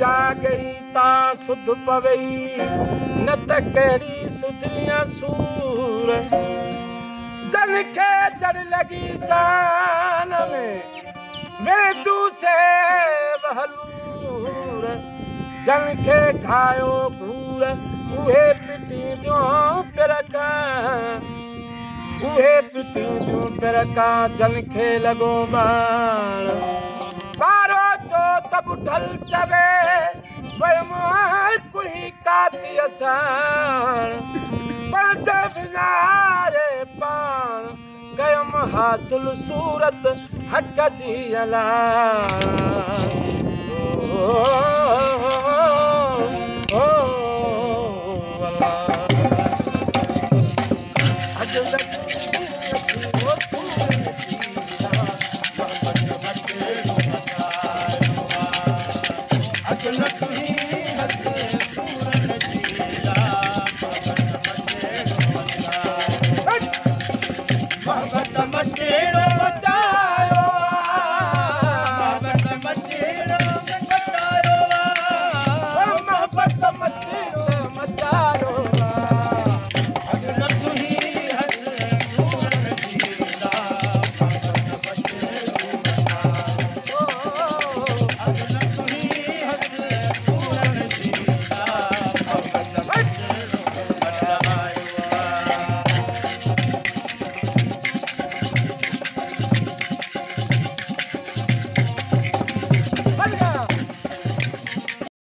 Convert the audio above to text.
जागई ता सुध पवई न त कहिड़ी सुधरिया सूर जन खे जड़ लगी जान में वेदू से बहलूर जन खे घायो घूर उहे पिटींदियूं पिरका उहे पिटींदियूं पिरका जन खे लॻो बाण बारो चो त ॿुधल चवे वयमि कुही कातीअ साण पंज विञाए पाण कयमि हासिल सूरत हक़ जी अला